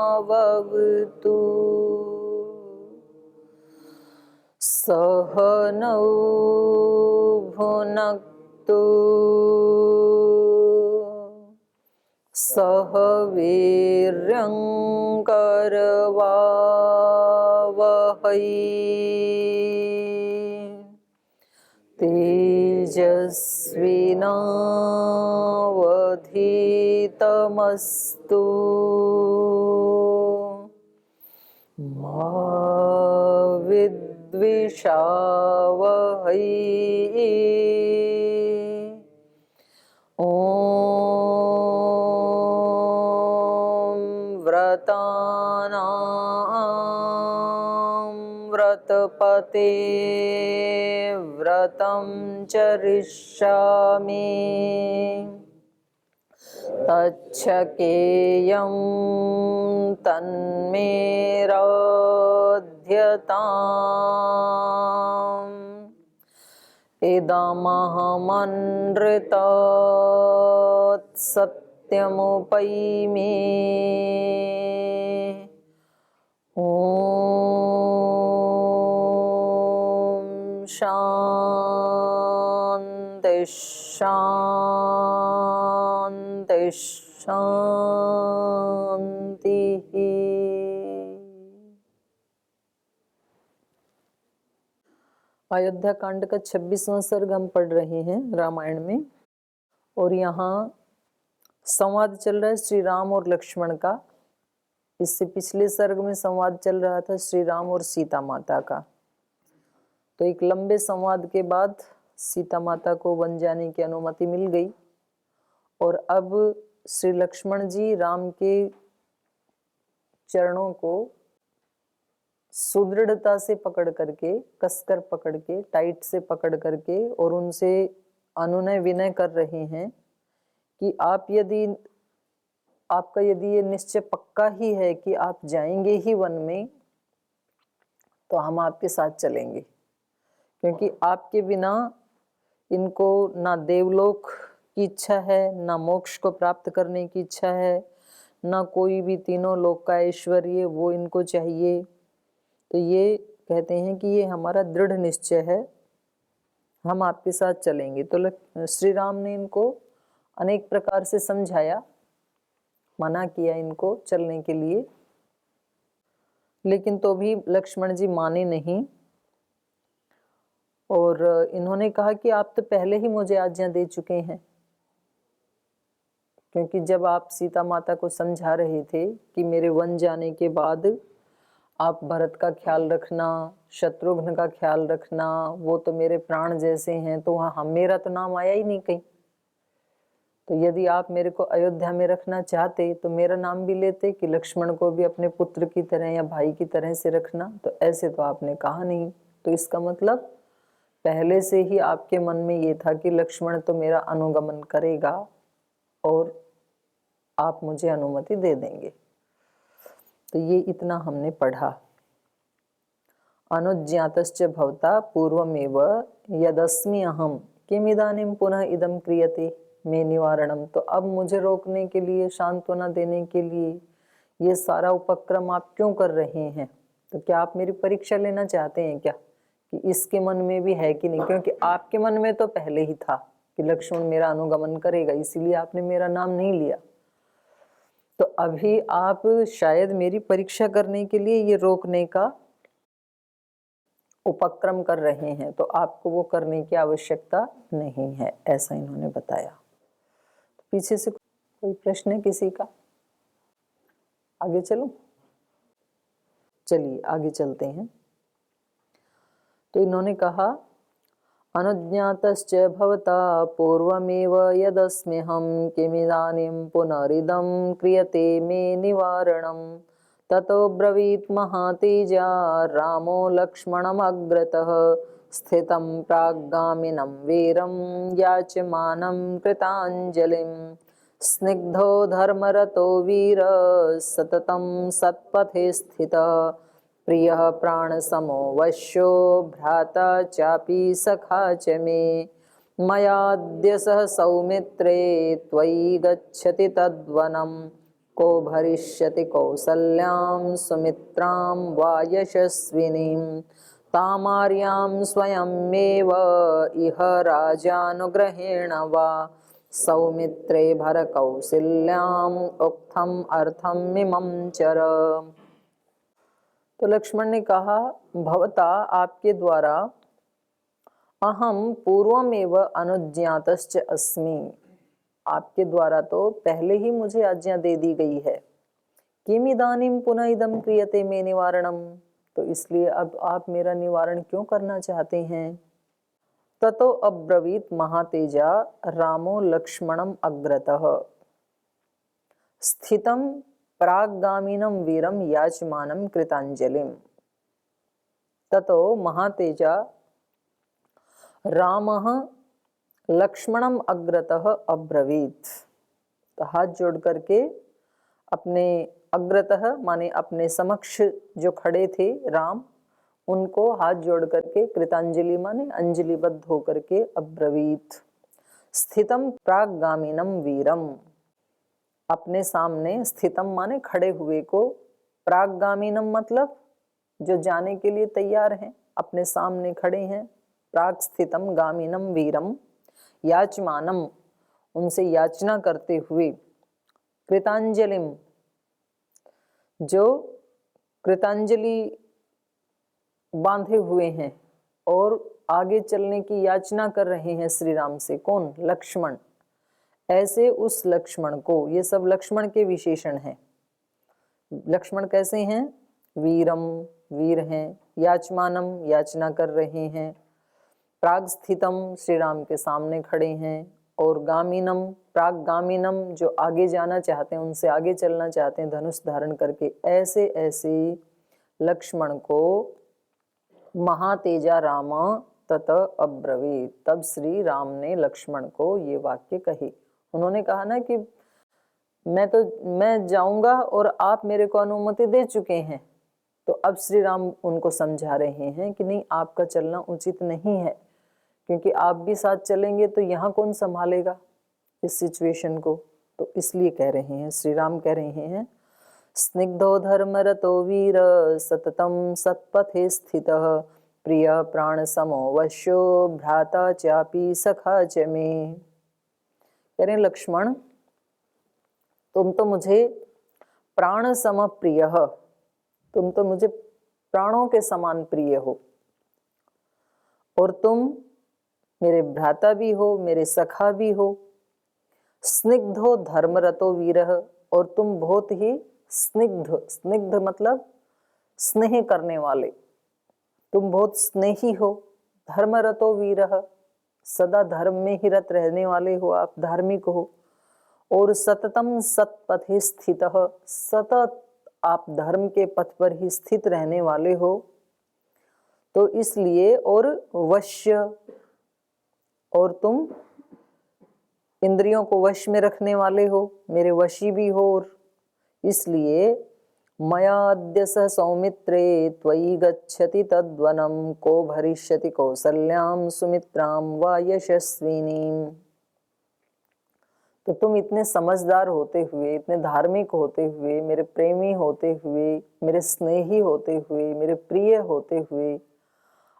सहनाववतु सहनौ भुनक्तु सह वीर्यं करवावहै तेजस्विनावधीतमस्तु मा विद्विषावहै। ॐ व्रतानां व्रतपते व्रतं चरिष्यामि तच्छकेयं तन्मे रोध्यताम् इदमहमनृतात् सत्यमुपैमि। ॐ शान्ति शान्ति शान्तिः। अयोध्या कांड का 26वां सर्ग हम पढ़ रहे हैं रामायण में, और यहाँ संवाद चल रहा है श्री राम और लक्ष्मण का। इससे पिछले सर्ग में संवाद चल रहा था श्री राम और सीता माता का। तो एक लंबे संवाद के बाद सीता माता को वन जाने की अनुमति मिल गई, और अब श्री लक्ष्मण जी राम के चरणों को सुदृढ़ता से पकड़ करके, कसकर पकड़ के, टाइट से पकड़ करके, और उनसे अनुनय विनय कर रहे हैं कि आपका यदि ये निश्चय पक्का ही है कि आप जाएंगे ही वन में, तो हम आपके साथ चलेंगे, क्योंकि आपके बिना इनको ना देवलोक की इच्छा है, ना मोक्ष को प्राप्त करने की इच्छा है, ना कोई भी तीनों लोक का ऐश्वर्य वो इनको चाहिए। तो ये कहते हैं कि ये हमारा दृढ़ निश्चय है, हम आपके साथ चलेंगे। तो श्री राम ने इनको अनेक प्रकार से समझाया, मना किया इनको चलने के लिए, लेकिन तो भी लक्ष्मण जी माने नहीं। और इन्होंने कहा कि आप तो पहले ही मुझे आज्ञा दे चुके हैं, क्योंकि जब आप सीता माता को समझा रहे थे कि मेरे वन जाने के बाद आप भरत का ख्याल रखना, शत्रुघ्न का ख्याल रखना, वो तो मेरे प्राण जैसे हैं, तो वहाँ मेरा तो नाम आया ही नहीं कहीं। तो यदि आप मेरे को अयोध्या में रखना चाहते तो मेरा नाम भी लेते कि लक्ष्मण को भी अपने पुत्र की तरह या भाई की तरह से रखना। तो ऐसे तो आपने कहा नहीं। तो इसका मतलब पहले से ही आपके मन में ये था कि लक्ष्मण तो मेरा अनुगमन करेगा और आप मुझे अनुमति दे देंगे। तो ये इतना हमने पढ़ा। अनुज्ञातश्च भवता पूर्वमेव यदस्मि अहम किमिदानीं पुनः इदं क्रियते मे निवारणम। तो अब मुझे रोकने के लिए, सांत्वना देने के लिए ये सारा उपक्रम आप क्यों कर रहे हैं? तो क्या आप मेरी परीक्षा लेना चाहते हैं क्या कि इसके मन में भी है कि नहीं? क्योंकि आपके मन में तो पहले ही था कि लक्ष्मण मेरा अनुगमन करेगा, इसीलिए आपने मेरा नाम नहीं लिया। तो अभी आप शायद मेरी परीक्षा करने के लिए ये रोकने का उपक्रम कर रहे हैं, तो आपको वो करने की आवश्यकता नहीं है, ऐसा इन्होंने बताया। तो पीछे से कोई प्रश्न है किसी का? आगे चलो, चलिए आगे चलते हैं। तो इन्होंने कहा अनुज्ञातश्च भवता पूर्वमेव यदस्म्यहं किमिदानीं पुनरिदं क्रियते मे निवारणं। ततो ब्रवीत् महातेजा रामो लक्ष्मणमग्रतः स्थितं प्राग्गामिनं वीरं याचमानं कृताञ्जलिं। स्निग्धो धर्मरतो वीर सततं सत्पथे स्थितः प्रियः प्राणसमो वश्यो भ्राता चापि सखा च मे मयाद्य सह सौमित्रे त्वयि गच्छति तद्वनं को भरिष्यति कौसल्यां सुमित्रां वा यशस्विनीं तामार्यां स्वयमेव इह राजानुग्रहेण वा सौमित्रे भर कौसल्याम उक्थम अर्थम इमं चर। तो लक्ष्मण ने कहा, भवता आपके द्वारा अहम पूर्वमेव अनुज्ञातश्च अस्मि, आपके द्वारा तो पहले ही मुझे आज्ञा दे दी गई है। किमिदानीं पुनः इदं क्रियते मे निवारणम, तो इसलिए अब आप मेरा निवारण क्यों करना चाहते हैं। ततो अब्रवीत महातेजा रामो लक्ष्मणम अग्रतः स्थितं प्राग्गामिनं वीरम याचमानं कृतांजलिम। ततो महातेजा रामः लक्ष्मणम अग्रतः अब्रवीत, तो हाथ जोड़ करके अपने अग्रतः माने अपने समक्ष जो खड़े थे राम, उनको हाथ जोड़ करके कृतांजलि माने अंजलिबद्ध होकर के अब्रवीत। स्थितम प्राग्गामिनम वीरम, अपने सामने स्थितम माने खड़े हुए को, प्राग्गामिनम मतलब जो जाने के लिए तैयार हैं, अपने सामने खड़े हैं। प्राग स्थितम गामिनम वीरम याचमानम, उनसे याचना करते हुए। कृतांजलिम, जो कृतांजलि बांधे हुए हैं और आगे चलने की याचना कर रहे हैं श्री राम से। कौन? लक्ष्मण। ऐसे उस लक्ष्मण को, ये सब लक्ष्मण के विशेषण हैं। लक्ष्मण कैसे हैं? वीरम, वीर हैं। याचमानम, याचना कर रहे हैं। प्राग स्थितम, श्री राम के सामने खड़े हैं। और गामिनम, प्राग गामिनम, जो आगे जाना चाहते हैं, उनसे आगे चलना चाहते हैं धनुष धारण करके। ऐसे ऐसे लक्ष्मण को महातेजा राम तत अब्रवीत, तब श्री राम ने लक्ष्मण को ये वाक्य कहे। उन्होंने कहा ना कि मैं जाऊंगा और आप मेरे को अनुमति दे चुके हैं, तो अब श्री राम उनको समझा रहे हैं कि नहीं, आपका चलना उचित नहीं है, क्योंकि आप भी साथ चलेंगे तो यहाँ कौन संभालेगा इस सिचुएशन को। तो इसलिए कह रहे हैं, श्री राम कह रहे हैं, स्निग्धो धर्मरतो वीर सततं सत्पथे स्थितः प्रिय प्राण समो वश्यो भ्राता चापि सखा च मे। कह रहे लक्ष्मण, तुम तो मुझे प्राण सम प्रिय, तुम तो मुझे प्राणों के समान प्रिय हो, और तुम मेरे भ्राता भी हो, मेरे सखा भी हो। स्निग्धो धर्मरतो वीरः, और तुम बहुत ही स्निग्ध, स्निग्ध मतलब स्नेह करने वाले, तुम बहुत स्नेही हो। धर्मरतो वीरः, सदा धर्म में ही रत रहने वाले हो, आप धार्मिक हो। और सततम सत्पथे स्थितः, सतत आप धर्म के पथ पर ही स्थित रहने वाले हो। तो इसलिए, और वश्य, और तुम इंद्रियों को वश में रखने वाले हो, मेरे वशी भी हो। और इसलिए मयाद्य स सौमित्रे त्वयि गच्छति तद्वनं को भरिष्यति कौसल्यां सुमित्रां वा यशस्विनीं। तो तुम इतने समझदार होते हुए, इतने धार्मिक होते हुए, मेरे प्रेमी होते हुए, मेरे स्नेही होते हुए, मेरे प्रिय होते हुए,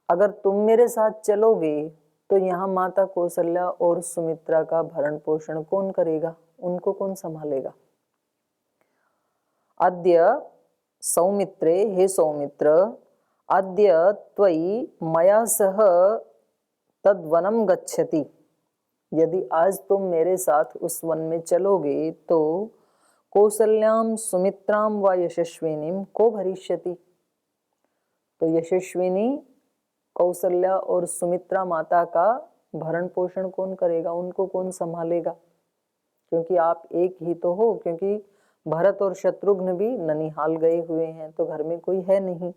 अगर तुम मेरे साथ चलोगे तो यहाँ माता कौशल्या और सुमित्रा का भरण पोषण कौन करेगा, उनको कौन संभालेगा। अद्य सौमित्रे, हे सौमित्र, अद्य त्वयि मया सह तद्वनम गच्छति, यदि आज तुम मेरे साथ उस वन में चलोगे तो कौसल्याम सुमित्रां व यशस्विनीं को भरिष्यति, तो यशस्विनी कौशल्या और सुमित्रा माता का भरण पोषण कौन करेगा, उनको कौन संभालेगा, क्योंकि आप एक ही तो हो। क्योंकि भरत और शत्रुघ्न भी ननिहाल गए हुए हैं, तो घर में कोई है नहीं,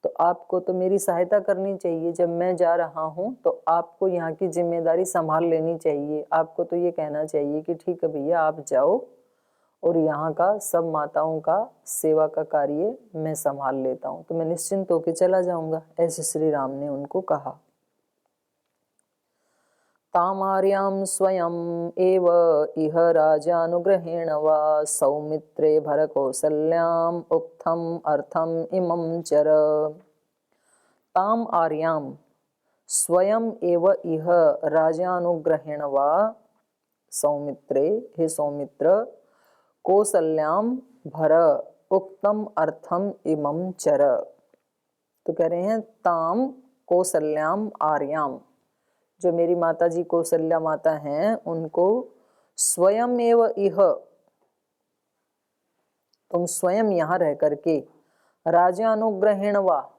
तो आपको तो मेरी सहायता करनी चाहिए। जब मैं जा रहा हूँ तो आपको यहाँ की जिम्मेदारी संभाल लेनी चाहिए। आपको तो ये कहना चाहिए कि ठीक है भैया, आप जाओ और यहाँ का सब माताओं का सेवा का कार्य मैं संभाल लेता हूँ, तो मैं निश्चिंत होकर चला जाऊंगा। ऐसे श्री राम ने उनको कहा। तामार्यां स्वयं एव इह राजानुग्रहेण वा सौमित्रे भरकौसल्याम् उक्थम अर्थम इमं चर। ताम आर्याम स्वयं एव इह राजानुग्रहेण वा सौमित्रे, हे सौमित्र, कौसल्याम भर उक्तम अर्थम इमं चर। तो कह रहे हैं ताम कौसल्याम आर्याम, जो मेरी माता जी कौसल्या माता हैं, उनको स्वयं एव इह, तुम स्वयं यहाँ रह करके, राजा अनुग्रहेण वा,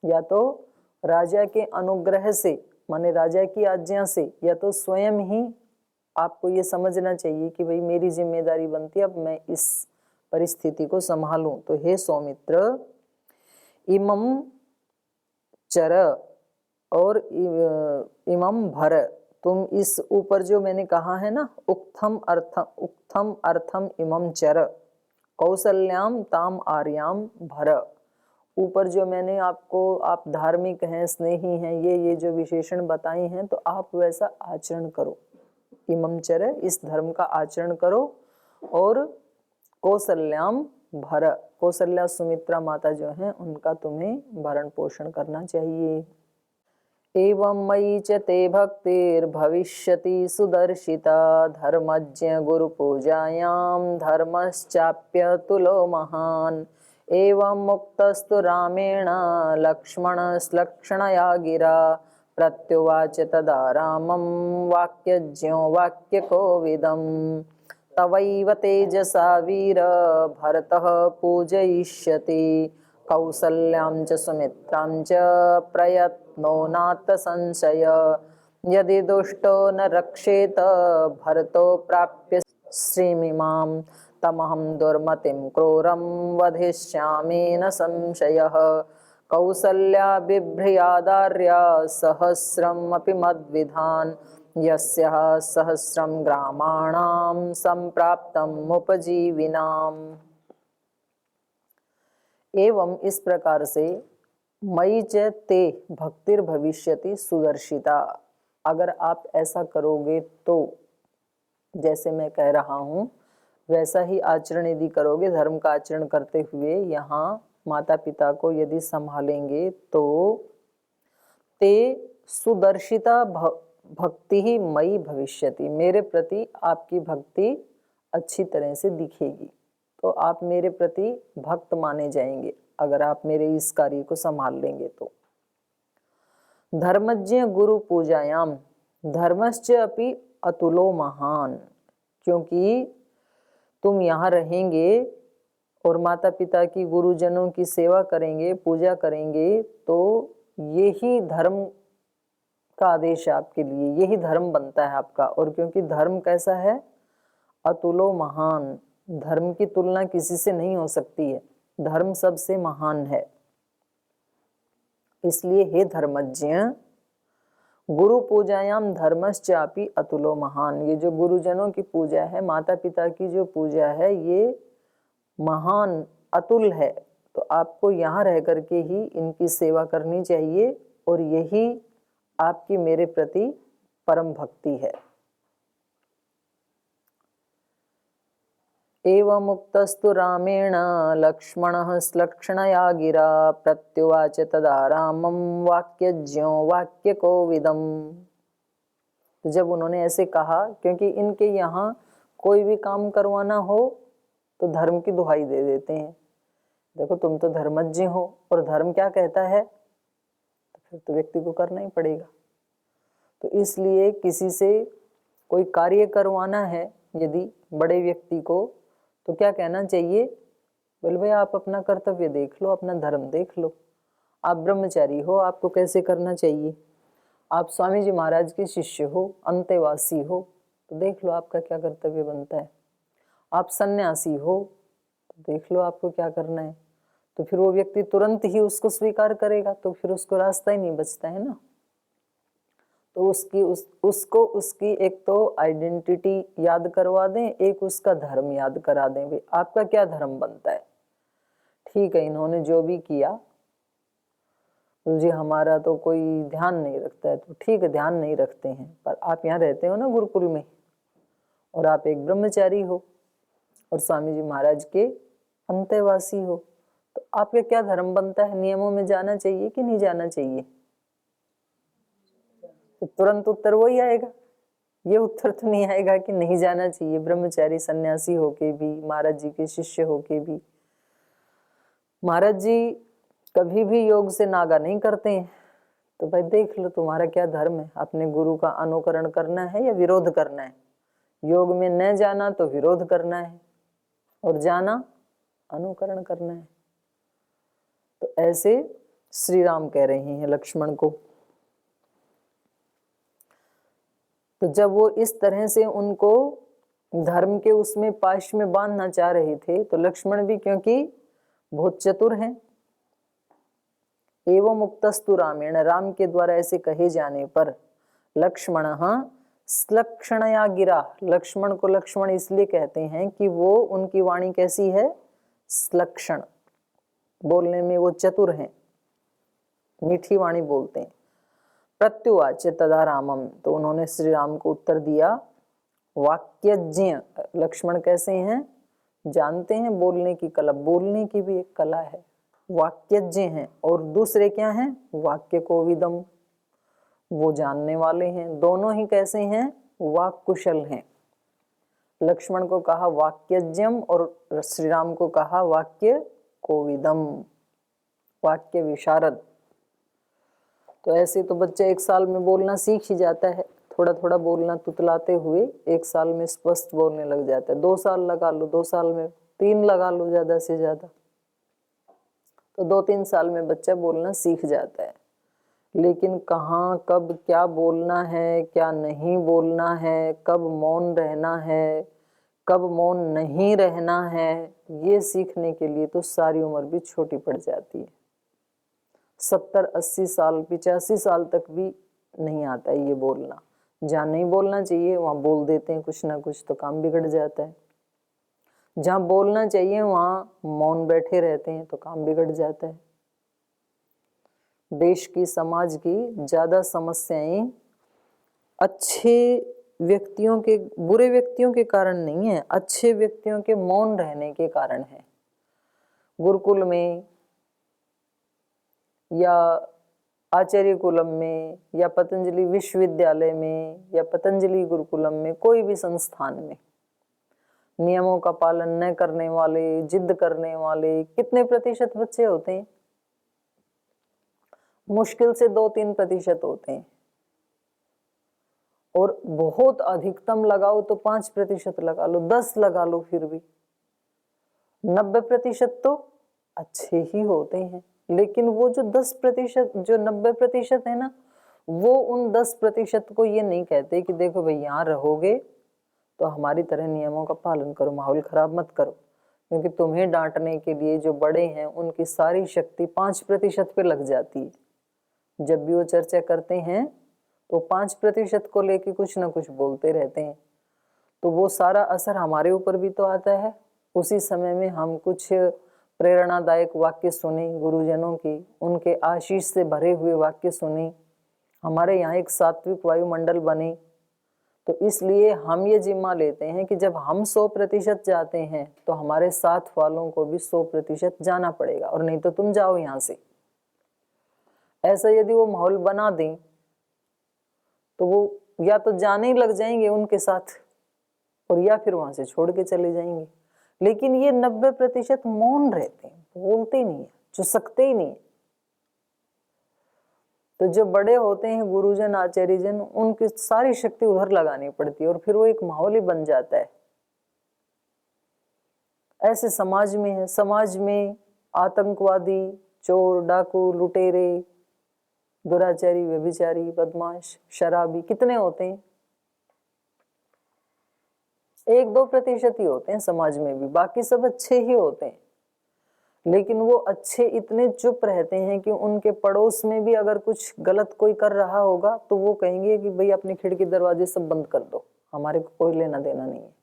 या तो राजा के अनुग्रह से माने राजा की आज्ञा से, या तो स्वयं ही आपको ये समझना चाहिए कि भाई मेरी जिम्मेदारी बनती है, अब मैं इस परिस्थिति को संभालूं। तो हे सौमित्र, इमं चर और इमं भर, तुम इस ऊपर जो मैंने कहा है ना, उक्थम अर्थम इमं चर कौसल्याम ताम आर्याम भर, ऊपर जो मैंने आपको, आप धार्मिक हैं, स्नेही हैं, ये जो विशेषण बताए हैं, तो आप वैसा आचरण करो। इमं चर, इस धर्म का आचरण करो। और कौसल्याम भर, कौसल्या सुमित्रा माता जो हैं, उनका तुम्हें भरण पोषण करना चाहिए। एवं मयि च ते भक्तिर्भविष्यति सुदर्शिता धर्मज्ञ गुरु पूजायां धर्मश्चाप्यतुलो महान्। एवं मुक्तस्तु रामेण लक्ष्मणस्लक्षणया गिरा प्रत्युवाच तदा रामं वाक्यज्ञो वाक्यकोविदं। तवैव तेजसा वीर भरतः पूजयिष्यति कौसल्यां च सुमित्रां च प्रयत्नो नात्र संशय। यदि दुष्टो न रक्षेत भरतो प्राप्य श्रीमिमां तमहं दुर्मतिं क्रूरं वधिष्यामि न संशयः। कौसल्या बिभ्रयादार्या सहस्रम् अपि मद्विधान् यस्याः सहस्रं ग्रामाणां संप्राप्तम् उपजीविनाम्। एवं इस प्रकार से मयि च ते भक्तिर्भविष्यति सुदर्शिता, अगर आप ऐसा करोगे तो जैसे मैं कह रहा हूँ वैसा ही आचरण यदि करोगे, धर्म का आचरण करते हुए यहाँ माता पिता को यदि संभालेंगे, तो ते सुदर्शिता भक्ति ही मई भविष्यति, मेरे प्रति आपकी भक्ति अच्छी तरह से दिखेगी, तो आप मेरे प्रति भक्त माने जाएंगे अगर आप मेरे इस कार्य को संभाल लेंगे तो। धर्मज्ञ गुरु पूजायाम धर्मश्च अपि अतुलो महान, क्योंकि तुम यहाँ रहेंगे और माता पिता की, गुरुजनों की सेवा करेंगे, पूजा करेंगे, तो यही धर्म का आदेश है आपके लिए, यही धर्म बनता है आपका। और क्योंकि धर्म कैसा है, अतुलो महान, धर्म की तुलना किसी से नहीं हो सकती है, धर्म सबसे महान है। इसलिए हे धर्मज्ञ गुरु पूजायाम धर्मश्चापि अतुलो महान, ये जो गुरुजनों की पूजा है, माता पिता की जो पूजा है, ये महान अतुल है। तो आपको यहाँ रह करके ही इनकी सेवा करनी चाहिए, और यही आपकी मेरे प्रति परम भक्ति है। एवं मुक्तस्तु रामेण लक्ष्मणः श्लक्षणया गिरा प्रत्युवाच तदा रामं वाक्यज्ञो वाक्यकोविदं। तो जब उन्होंने ऐसे कहा, क्योंकि इनके यहाँ कोई भी काम करवाना हो तो धर्म की दुहाई दे देते हैं, देखो तुम तो धर्मज्ञ हो और धर्म क्या कहता है, तो फिर तो व्यक्ति को करना ही पड़ेगा। तो इसलिए किसी से कोई कार्य करवाना है यदि बड़े व्यक्ति को, तो क्या कहना चाहिए, बोले भाई आप अपना कर्तव्य देख लो, अपना धर्म देख लो, आप ब्रह्मचारी हो, आपको कैसे करना चाहिए, आप स्वामी जी महाराज के शिष्य हो, अंतेवासी हो, तो देख लो आपका क्या कर्तव्य बनता है, आप सन्यासी हो, तो देख लो आपको क्या करना है। तो फिर वो व्यक्ति तुरंत ही उसको स्वीकार करेगा, तो फिर उसको रास्ता ही नहीं बचता है ना। तो उसको उसकी एक तो आइडेंटिटी याद करवा दें, एक उसका धर्म याद करा दें। भाई आपका क्या धर्म बनता है? ठीक है, इन्होंने जो भी किया, तो जी हमारा तो कोई ध्यान नहीं रखता है, तो ठीक है ध्यान नहीं रखते हैं, पर आप यहाँ रहते हो ना गुरुकुल में, और आप एक ब्रह्मचारी हो और स्वामी जी महाराज के अंतेवासी हो, तो आपका क्या धर्म बनता है? नियमों में जाना चाहिए कि नहीं जाना चाहिए? तो तुरंत उत्तर वही आएगा, ये उत्तर तो नहीं आएगा कि नहीं जाना चाहिए। ब्रह्मचारी सन्यासी होके भी, महाराज जी के शिष्य होके भी, महाराज जी कभी भी योग से नागा नहीं करते हैं। तो भाई देख लो तुम्हारा क्या धर्म है, अपने गुरु का अनुकरण करना है या विरोध करना है? योग में न जाना तो विरोध करना है, और जाना अनुकरण करना है। तो ऐसे श्री राम कह रहे हैं लक्ष्मण को। तो जब वो इस तरह से उनको धर्म के उसमें पाश में बांधना चाह रहे थे, तो लक्ष्मण भी क्योंकि बहुत चतुर हैं, एवं मुक्तस्तु रामेण, राम के द्वारा ऐसे कहे जाने पर लक्ष्मण श्लक्षणया गिरा, लक्ष्मण को लक्ष्मण इसलिए कहते हैं कि वो उनकी वाणी कैसी है? श्लक्षण, बोलने में वो चतुर हैं, मीठी वाणी बोलते हैं। प्रत्युवाच तदा रामम, तो उन्होंने श्री राम को उत्तर दिया वाक्यज्ञ, लक्ष्मण कैसे हैं? जानते हैं बोलने की कला, बोलने की भी एक कला है, वाक्यज्ञ हैं। और दूसरे क्या हैं? वाक्य कोविदम, वो जानने वाले हैं। दोनों ही कैसे हैं? वाक कुशल हैं। लक्ष्मण को कहा वाक्यज्ञम और श्री राम को कहा वाक्य कोविदम, वाक्य विशारद। तो ऐसे तो बच्चा 1 साल में बोलना सीख ही जाता है, थोड़ा थोड़ा बोलना तुतलाते हुए 1 साल में स्पष्ट बोलने लग जाता है। 2 साल लगा लो, 2 साल में 3 लगा लो ज्यादा से ज्यादा, तो 2-3 साल में बच्चा बोलना सीख जाता है। लेकिन कहाँ कब क्या बोलना है, क्या नहीं बोलना है, कब मौन रहना है, कब मौन नहीं रहना है, ये सीखने के लिए तो सारी उम्र भी छोटी पड़ जाती है। 70-80 साल 85 साल तक भी नहीं आता है ये बोलना। जहाँ नहीं बोलना चाहिए वहाँ बोल देते हैं कुछ ना कुछ, तो काम बिगड़ जाता है। जहाँ बोलना चाहिए वहाँ मौन बैठे रहते हैं, तो काम बिगड़ जाता है। देश की, समाज की ज्यादा समस्याएं अच्छे व्यक्तियों के, बुरे व्यक्तियों के कारण नहीं है, अच्छे व्यक्तियों के मौन रहने के कारण है। गुरुकुल में या आचार्य कुलम में या पतंजलि विश्वविद्यालय में या पतंजलि गुरुकुलम में, कोई भी संस्थान में नियमों का पालन न करने वाले, जिद करने वाले कितने प्रतिशत बच्चे होते हैं? मुश्किल से 2-3% होते हैं, और बहुत अधिकतम लगाओ तो 5% लगा लो, 10 लगा लो, फिर भी 90% तो अच्छे ही होते हैं। लेकिन वो जो 10%, जो 90% है ना, वो उन 10% को ये नहीं कहते कि देखो भाई यहाँ रहोगे तो हमारी तरह नियमों का पालन करो, माहौल खराब मत करो, क्योंकि तुम्हें डांटने के लिए जो बड़े हैं उनकी सारी शक्ति 5% पे लग जाती है। जब भी वो चर्चा करते हैं तो 5% को लेके कुछ ना कुछ बोलते रहते हैं, तो वो सारा असर हमारे ऊपर भी तो आता है। उसी समय में हम कुछ प्रेरणादायक वाक्य सुने गुरुजनों की, उनके आशीष से भरे हुए वाक्य सुने, हमारे यहाँ एक सात्विक वायुमंडल बने। तो इसलिए हम ये जिम्मा लेते हैं कि जब हम 100% जाते हैं तो हमारे साथ वालों को भी 100% जाना पड़ेगा, और नहीं तो तुम जाओ यहाँ से। ऐसा यदि वो माहौल बना दें तो वो या तो जाने ही लग जाएंगे उनके साथ, और या फिर वहां से छोड़ के चले जाएंगे। लेकिन ये 90% मौन रहते हैं, बोलते नहीं है, चुसकते ही नहीं। तो जो बड़े होते हैं गुरुजन, आचार्यजन, उनकी सारी शक्ति उधर लगानी पड़ती है, और फिर वो एक माहौल ही बन जाता है। ऐसे समाज में है, समाज में आतंकवादी, चोर, डाकू, लुटेरे, दुराचारी, व्यभिचारी, बदमाश, शराबी कितने होते हैं? 1-2% ही होते हैं समाज में भी, बाकी सब अच्छे ही होते हैं। लेकिन वो अच्छे इतने चुप रहते हैं कि उनके पड़ोस में भी अगर कुछ गलत कोई कर रहा होगा तो वो कहेंगे कि भाई अपनी खिड़की दरवाजे सब बंद कर दो, हमारे को कोई लेना देना नहीं है।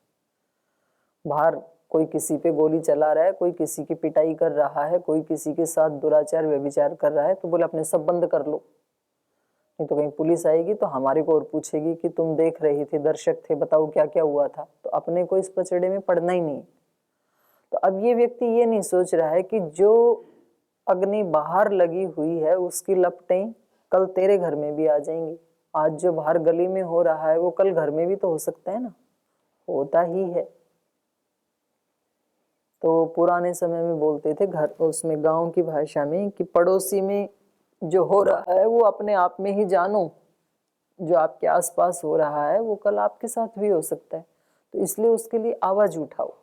बाहर कोई किसी पे गोली चला रहा है, कोई किसी की पिटाई कर रहा है, कोई किसी के साथ दुराचार व्यभिचार कर रहा है, तो बोले अपने सब बंद कर लो, नहीं तो कहीं पुलिस आएगी तो हमारे को और पूछेगी कि तुम देख रहे थे, दर्शक थे, बताओ क्या क्या हुआ था। तो अपने को इस पचड़े में पड़ना ही नहीं। तो अब ये व्यक्ति ये नहीं सोच रहा है कि जो अग्नि बाहर लगी हुई है उसकी लपटें कल तेरे घर में भी आ जाएंगी। आज जो बाहर गली में हो रहा है वो कल घर में भी तो हो सकता है ना, होता ही है। तो पुराने समय में बोलते थे घर उसमें गांव की भाषा में कि पड़ोसी में जो हो रहा है वो अपने आप में ही जानो, जो आपके आसपास हो रहा है वो कल आपके साथ भी हो सकता है। तो इसलिए उसके लिए आवाज उठाओ।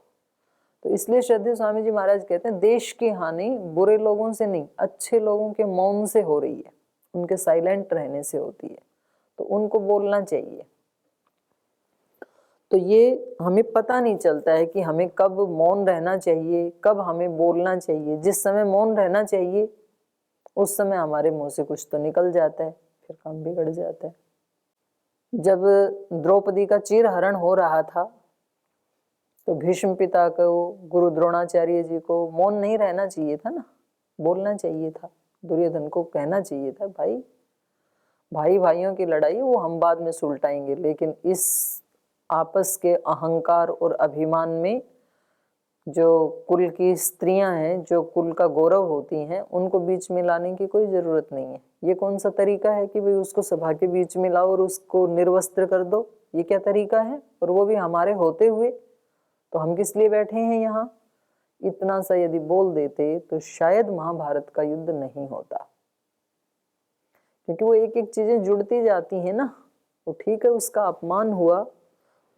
तो इसलिए श्रद्धेय स्वामी जी महाराज कहते हैं देश की हानि बुरे लोगों से नहीं, अच्छे लोगों के मौन से हो रही है, उनके साइलेंट रहने से होती है, तो उनको बोलना चाहिए। तो ये हमें पता नहीं चलता है कि हमें कब मौन रहना चाहिए, कब हमें बोलना चाहिए। जिस समय मौन रहना चाहिए उस समय हमारे मुंह से कुछ तो निकल जाता है, फिर काम बिगड़ जाता है। जब द्रौपदी का चीरहरण हो रहा था तो भीष्म पिता को, गुरु द्रोणाचार्य जी को मौन नहीं रहना चाहिए था ना, बोलना चाहिए था। दुर्योधन को कहना चाहिए था भाई भाई भाइयों की लड़ाई वो हम बाद में सुलटाएंगे, लेकिन इस आपस के अहंकार और अभिमान में जो कुल की स्त्रियां हैं, जो कुल का गौरव होती हैं, उनको बीच में लाने की कोई जरूरत नहीं है। ये कौन सा तरीका है कि भाई उसको सभा के बीच में लाओ और उसको निर्वस्त्र कर दो, ये क्या तरीका है? और वो भी हमारे होते हुए, तो हम किस लिए बैठे हैं यहाँ? इतना सा यदि बोल देते तो शायद महाभारत का युद्ध नहीं होता, क्योंकि वो एक एक चीजें जुड़ती जाती हैं ना। वो ठीक है उसका अपमान हुआ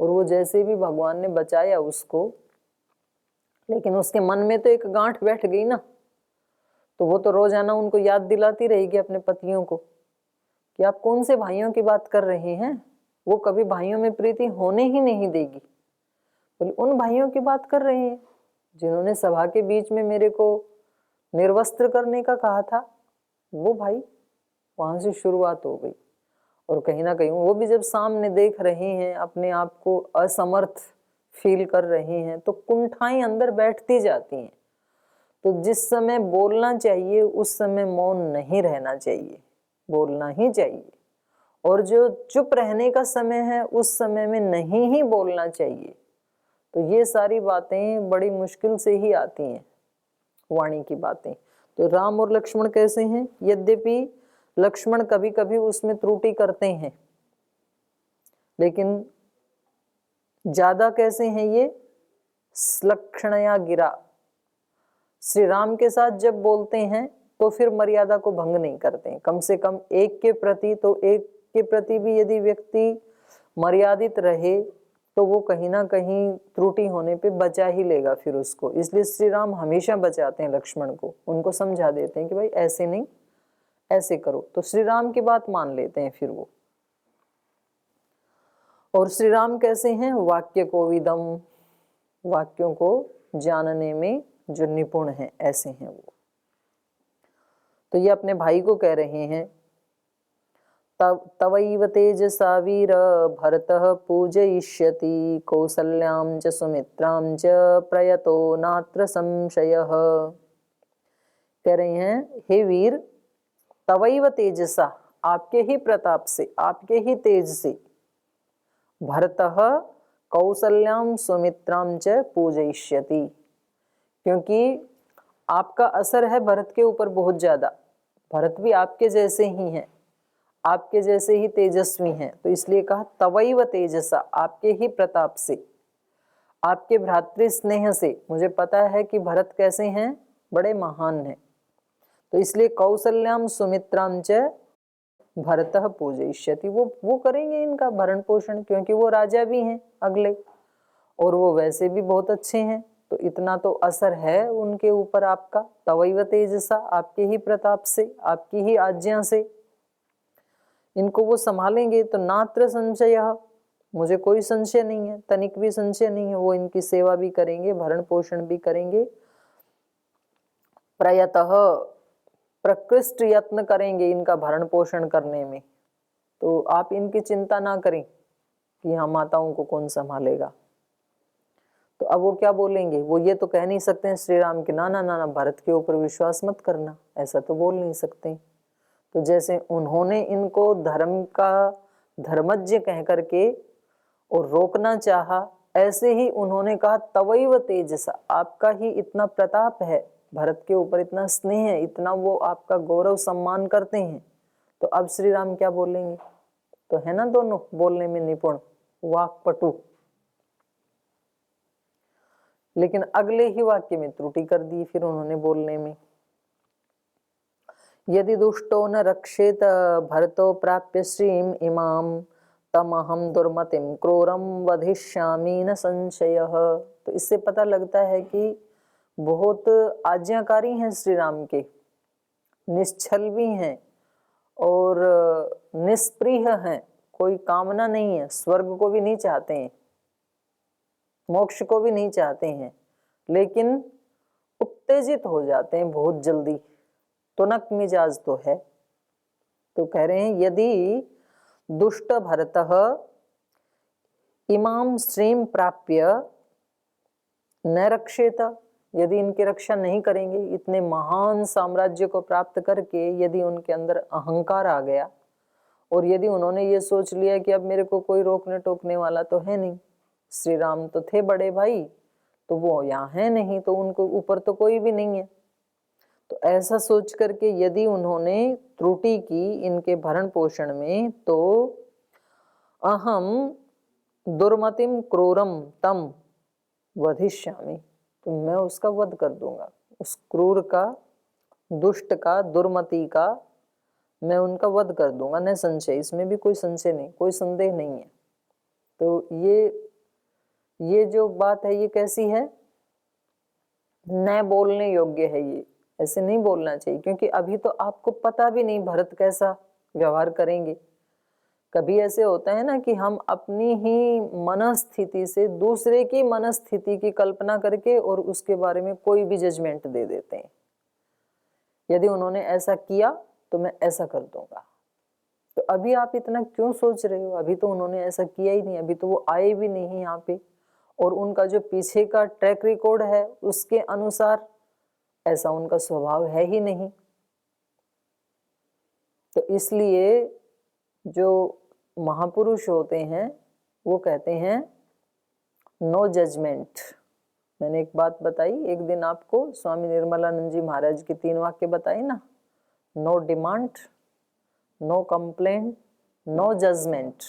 और वो जैसे भी भगवान ने बचाया उसको, लेकिन उसके मन में तो एक गांठ बैठ गई ना, तो वो तो रोजाना उनको याद दिलाती रहेगी अपने पतियों को कि आप कौन से भाइयों की बात कर रहे हैं। वो कभी भाइयों में प्रीति होने ही नहीं देगी। बोले उन भाइयों की बात कर रहे हैं जिन्होंने सभा के बीच में मेरे को निर्वस्त्र करने का कहा था, वो भाई। वहां से शुरुआत हो गई। और कहीं ना कहीं वो भी जब सामने देख रहे हैं, अपने आप को असमर्थ फील कर रहे हैं, तो कुंठाएं अंदर बैठती जाती हैं। तो जिस समय बोलना चाहिए उस समय मौन नहीं रहना चाहिए, बोलना ही चाहिए। और जो चुप रहने का समय है उस समय में नहीं ही बोलना चाहिए। तो ये सारी बातें बड़ी मुश्किल से ही आती हैं, वाणी की बातें। तो राम और लक्ष्मण कैसे हैं? यद्यपि लक्ष्मण कभी कभी उसमें त्रुटि करते हैं, लेकिन ज्यादा कैसे हैं ये? लक्षणया गिरा। श्री राम के साथ जब बोलते हैं तो फिर मर्यादा को भंग नहीं करते हैं। कम से कम एक के प्रति, तो एक के प्रति भी यदि व्यक्ति मर्यादित रहे तो वो कहीं ना कहीं त्रुटि होने पे बचा ही लेगा फिर उसको। इसलिए श्री राम हमेशा बचाते हैं लक्ष्मण को, उनको समझा देते हैं कि भाई ऐसे नहीं, ऐसे करो। तो श्री राम की बात मान लेते हैं फिर वो। और श्री राम कैसे हैं? वाक्य कोविदम, वाक्यों को जानने में जो निपुण हैं, ऐसे हैं वो। तो ये अपने भाई को कह रहे हैं, तवैव तेजसा वीर भरतः पूजयिष्यति कौसल्यां च सुमित्रां च प्रयतो नात्र संशयः। कह रहे हैं हे वीर, तवैव तेजसा, आपके ही प्रताप से, आपके ही तेज से, भरतः कौसल्यां सुमित्रां च पूजयिष्यति, क्योंकि आपका असर है भरत के ऊपर बहुत ज्यादा। भरत भी आपके जैसे ही हैं, आपके जैसे ही तेजस्वी हैं। तो इसलिए कहा तवैव तेजसा, आपके ही प्रताप से, आपके भ्रातृ स्नेह से। मुझे पता है कि भरत कैसे हैं, बड़े महान हैं। तो इसलिए कौसल्याम सुमित्राम च भरतः पूजयिष्यति, वो करेंगे इनका भरण पोषण, क्योंकि वो राजा भी हैं अगले, और वो वैसे भी बहुत अच्छे हैं। तो इतना तो असर है उनके ऊपर आपका। तवैव तेजसा, आपके ही प्रताप से, आपकी ही आज्ञा से इनको वो संभालेंगे। तो नात्र संशय, मुझे कोई संशय नहीं है, तनिक भी संशय नहीं है। वो इनकी सेवा भी करेंगे, भरण पोषण भी करेंगे, प्रयतः प्रकृष्ट यत्न करेंगे इनका भरण पोषण करने में, तो आप इनकी चिंता ना करें कि हाँ माताओं को कौन संभालेगा। तो अब वो क्या बोलेंगे, वो ये तो कह नहीं सकते हैं श्री राम के ना ना ना ना भरत के ऊपर विश्वास मत करना, ऐसा तो बोल नहीं सकते। तो जैसे उन्होंने इनको धर्म का धर्मज्ञ कह करके और रोकना चाहा, ऐसे ही उन्होंने कहा तवैव तेजसा, आपका ही इतना प्रताप है, भरत के ऊपर इतना स्नेह है, इतना वो आपका गौरव सम्मान करते हैं। तो अब श्री राम क्या बोलेंगे, तो है ना दोनों बोलने में निपुण, वाक्पटु, लेकिन अगले ही वाक्य में त्रुटि कर दी फिर उन्होंने बोलने में। यदि दुष्टो न रक्षेत भरतो प्राप्य श्रीम इमाम तमहम दुर्मतिम क्रूरम वधिष्यामि न संशयः। तो इससे पता लगता है कि बहुत आज्ञाकारी हैं श्री राम के, निश्छल भी हैं और निष्प्रिय हैं, कोई कामना नहीं है, स्वर्ग को भी नहीं चाहते हैं, मोक्ष को भी नहीं चाहते हैं, लेकिन उत्तेजित हो जाते हैं बहुत जल्दी, तुनक मिजाज तो है। तो कह रहे हैं यदि दुष्ट भरतः इमाम श्रीम प्राप्य न रक्षेत, यदि इनकी रक्षा नहीं करेंगे, इतने महान साम्राज्य को प्राप्त करके यदि उनके अंदर अहंकार आ गया और यदि उन्होंने ये सोच लिया कि अब मेरे को कोई रोकने टोकने वाला तो है नहीं, श्री राम तो थे बड़े भाई, तो वो यहाँ है नहीं, तो उनको ऊपर तो कोई भी नहीं है, तो ऐसा सोच करके यदि उन्होंने त्रुटि की इनके भरण पोषण में, तो अहम दुर्मतिम क्रूरम तम वधिष्यामि, तो मैं उसका वध कर दूंगा, उस क्रूर का, दुष्ट का, दुर्मति का मैं उनका वध कर दूंगा, न संशय, इसमें भी कोई संशय नहीं, कोई संदेह नहीं है। तो ये जो बात है ये कैसी है, न बोलने योग्य है, ये ऐसे नहीं बोलना चाहिए, क्योंकि अभी तो आपको पता भी नहीं भरत कैसा व्यवहार करेंगे। कभी ऐसे होता है ना कि हम अपनी ही मनस्थिति से दूसरे की मनस्थिति की कल्पना करके और उसके बारे में कोई भी जजमेंट दे देते हैं। यदि उन्होंने ऐसा किया तो मैं ऐसा कर दूंगा, तो अभी आप इतना क्यों सोच रहे हो, अभी तो उन्होंने ऐसा किया ही नहीं, अभी तो वो आए भी नहीं यहाँ पे, और उनका जो पीछे का ट्रैक रिकॉर्ड है उसके अनुसार ऐसा उनका स्वभाव है ही नहीं। तो इसलिए जो महापुरुष होते हैं वो कहते हैं नो जजमेंट। मैंने एक बात बताई एक दिन आपको, स्वामी निर्मलानंद जी महाराज के 3 वाक्य बताए ना, no demand, no complaint, no judgement.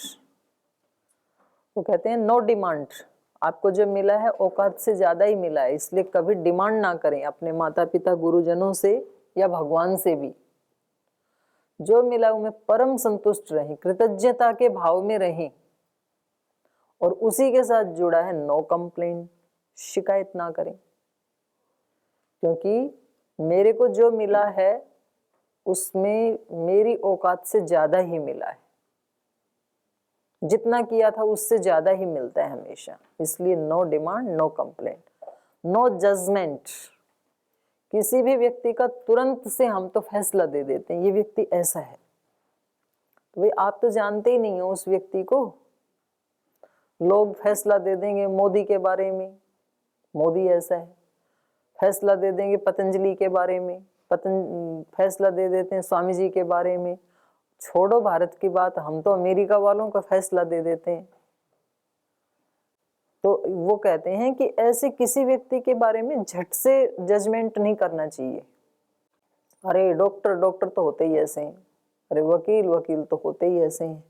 वो कहते हैं नो डिमांड, आपको जो मिला है औकात से ज्यादा ही मिला है, इसलिए कभी डिमांड ना करें अपने माता पिता गुरुजनों से या भगवान से भी। जो मिला उनमें परम संतुष्ट रहें, कृतज्ञता के भाव में रहें, और उसी के साथ जुड़ा है नो कंप्लेंट, शिकायत ना करें, क्योंकि मेरे को जो मिला है उसमें मेरी औकात से ज्यादा ही मिला है, जितना किया था उससे ज्यादा ही मिलता है हमेशा। इसलिए no demand, no complaint, no judgement. किसी भी व्यक्ति का तुरंत से हम तो फैसला दे देते हैं ये व्यक्ति ऐसा है, तो भाई आप तो जानते ही नहीं हो उस व्यक्ति को, लोग फैसला दे देंगे मोदी के बारे में, मोदी ऐसा है, फैसला दे देंगे पतंजलि के बारे में, फैसला दे देते हैं स्वामी जी के बारे में, छोड़ो भारत की बात, हम तो अमेरिका वालों का फैसला दे देते हैं। तो वो कहते हैं कि ऐसे किसी व्यक्ति के बारे में झट से जजमेंट नहीं करना चाहिए। अरे डॉक्टर डॉक्टर तो होते ही ऐसे हैं, अरे वकील वकील तो होते ही ऐसे हैं।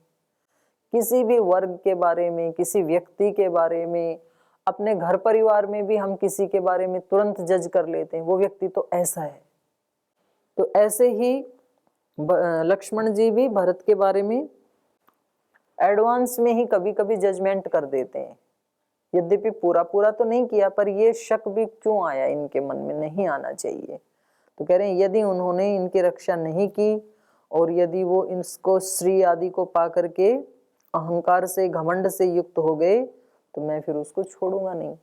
किसी भी वर्ग के बारे में, किसी व्यक्ति के बारे में, अपने घर परिवार में भी हम किसी के बारे में तुरंत जज कर लेते हैं, वो व्यक्ति तो ऐसा है। तो ऐसे ही लक्ष्मण जी भी भरत के बारे में एडवांस में ही कभी कभी जजमेंट कर देते हैं, यद्यपि पूरा पूरा तो नहीं किया, पर ये शक भी क्यों आया इनके मन में, नहीं आना चाहिए। तो कह रहे हैं यदि उन्होंने इनकी रक्षा नहीं की और यदि वो इसको श्री आदि को पा करके अहंकार से, घमंड से युक्त हो गए, तो मैं फिर उसको छोड़ूंगा नहीं।